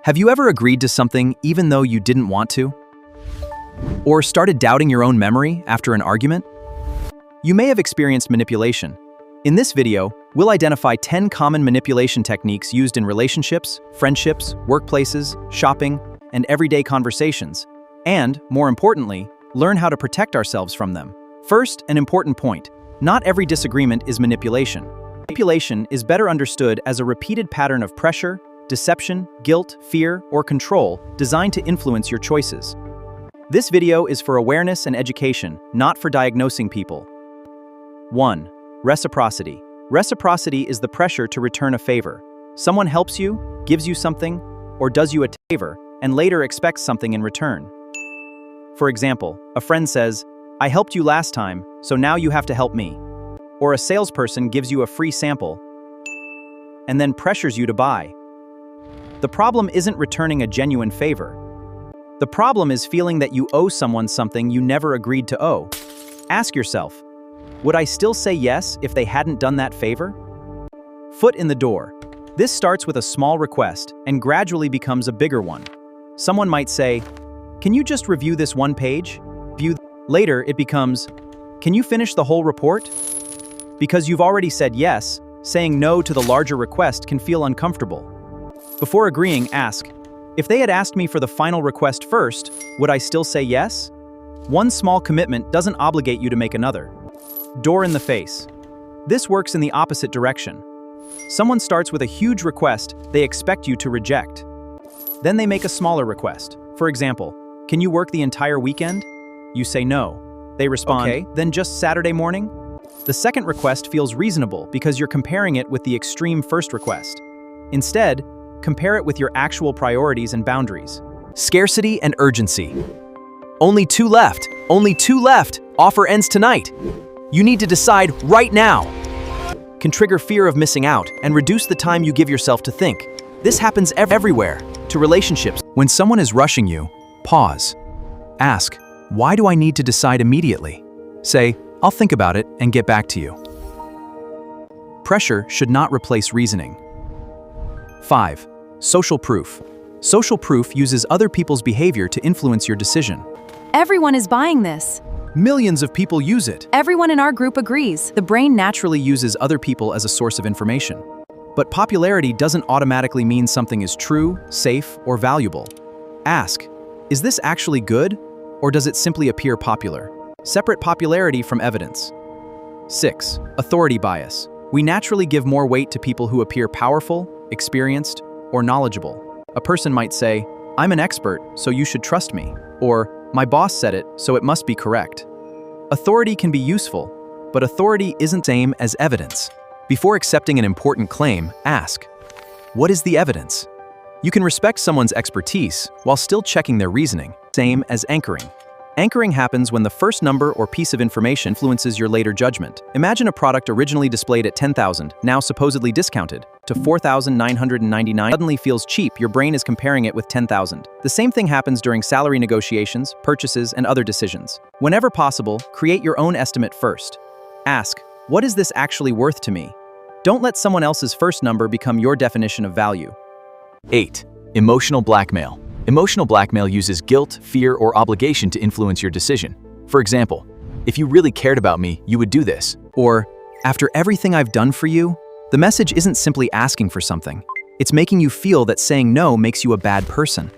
Have you ever agreed to something even though you didn't want to? Or started doubting your own memory after an argument? You may have experienced manipulation. In this video, we'll identify 10 common manipulation techniques used in relationships, friendships, workplaces, shopping, and everyday conversations, and, more importantly, learn how to protect ourselves from them. First, an important point. Not every disagreement is manipulation. Manipulation is better understood as a repeated pattern of pressure, deception, guilt, fear, or control designed to influence your choices. This video is for awareness and education, not for diagnosing people. 1. Reciprocity. Reciprocity is the pressure to return a favor. Someone helps you, gives you something, or does you a favor, and later expects something in return. For example, a friend says, "I helped you last time, so now you have to help me." Or a salesperson gives you a free sample and then pressures you to buy. The problem isn't returning a genuine favor. The problem is feeling that you owe someone something you never agreed to owe. Ask yourself, would I still say yes if they hadn't done that favor? Foot in the door. This starts with a small request and gradually becomes a bigger one. Someone might say, "Can you just review this one page?" Later, it becomes, "Can you finish the whole report?" Because you've already said yes, saying no to the larger request can feel uncomfortable. Before agreeing, ask, if they had asked me for the final request first, would I still say yes? One small commitment doesn't obligate you to make another. Door in the face. This works in the opposite direction. Someone starts with a huge request they expect you to reject. Then they make a smaller request. For example, "Can you work the entire weekend?" You say no. They respond, "Okay, then just Saturday morning?" The second request feels reasonable because you're comparing it with the extreme first request. Instead, compare it with your actual priorities and boundaries. Scarcity and urgency. Only 2 left. Only 2 left. Offer ends tonight. You need to decide right now. Can trigger fear of missing out and reduce the time you give yourself to think. This happens everywhere, to relationships. When someone is rushing you, pause. Ask, why do I need to decide immediately? Say, I'll think about it and get back to you. Pressure should not replace reasoning. 5. Social proof. Social proof uses other people's behavior to influence your decision. Everyone is buying this. Millions of people use it. Everyone in our group agrees. The brain naturally uses other people as a source of information. But popularity doesn't automatically mean something is true, safe, or valuable. Ask, is this actually good, or does it simply appear popular? Separate popularity from evidence. 6. Authority bias. We naturally give more weight to people who appear powerful, experienced, or knowledgeable. A person might say, "I'm an expert, so you should trust me," or "My boss said it, so it must be correct." Authority can be useful, but authority isn't the same as evidence. Before accepting an important claim, ask, what is the evidence? You can respect someone's expertise while still checking their reasoning, same as anchoring. Anchoring happens when the first number or piece of information influences your later judgment. Imagine a product originally displayed at $10,000, now supposedly discounted to $4,999, suddenly feels cheap. Your brain is comparing it with $10,000. The same thing happens during salary negotiations, purchases, and other decisions. Whenever possible, create your own estimate first. Ask, what is this actually worth to me? Don't let someone else's first number become your definition of value. 8. Emotional blackmail. Emotional blackmail uses guilt, fear, or obligation to influence your decision. For example, if you really cared about me, you would do this. Or, after everything I've done for you, the message isn't simply asking for something. It's making you feel that saying no makes you a bad person.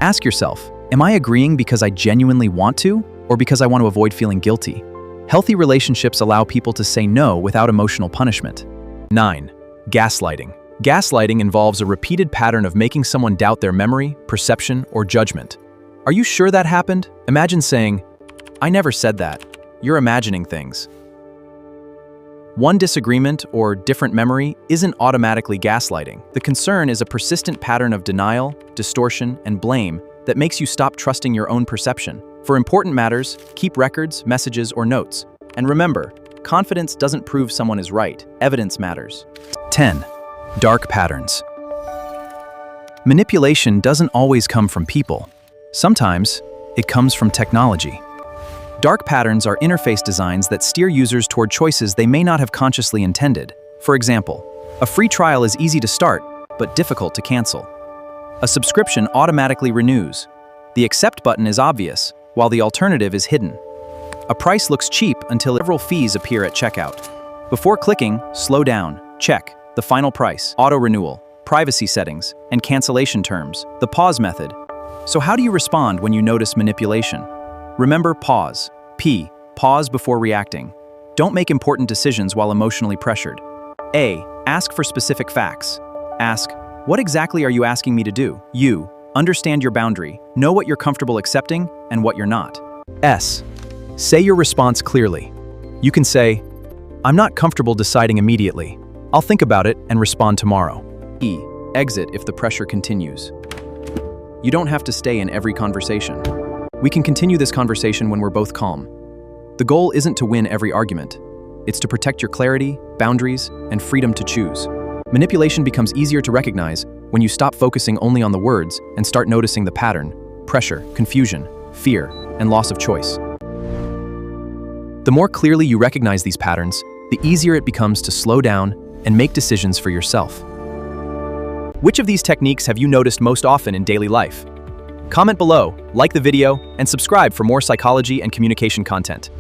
Ask yourself, am I agreeing because I genuinely want to, or because I want to avoid feeling guilty? Healthy relationships allow people to say no without emotional punishment. 9. Gaslighting. Gaslighting involves a repeated pattern of making someone doubt their memory, perception, or judgment. Are you sure that happened? Imagine saying, "I never said that. You're imagining things." One disagreement or different memory isn't automatically gaslighting. The concern is a persistent pattern of denial, distortion, and blame that makes you stop trusting your own perception. For important matters, keep records, messages, or notes. And remember, confidence doesn't prove someone is right. Evidence matters. 10. Dark patterns. Manipulation doesn't always come from people. Sometimes, it comes from technology. Dark patterns are interface designs that steer users toward choices they may not have consciously intended. For example, a free trial is easy to start, but difficult to cancel. A subscription automatically renews. The accept button is obvious, while the alternative is hidden. A price looks cheap until several fees appear at checkout. Before clicking, slow down, check the final price, auto-renewal, privacy settings, and cancellation terms, the pause method. So how do you respond when you notice manipulation? Remember pause. P. Pause before reacting. Don't make important decisions while emotionally pressured. A. Ask for specific facts. Ask, what exactly are you asking me to do? U. Understand your boundary. Know what you're comfortable accepting and what you're not. S. Say your response clearly. You can say, I'm not comfortable deciding immediately. I'll think about it and respond tomorrow. E. Exit if the pressure continues. You don't have to stay in every conversation. We can continue this conversation when we're both calm. The goal isn't to win every argument. It's to protect your clarity, boundaries, and freedom to choose. Manipulation becomes easier to recognize when you stop focusing only on the words and start noticing the pattern, pressure, confusion, fear, and loss of choice. The more clearly you recognize these patterns, the easier it becomes to slow down and make decisions for yourself. Which of these techniques have you noticed most often in daily life? Comment below, like the video, and subscribe for more psychology and communication content.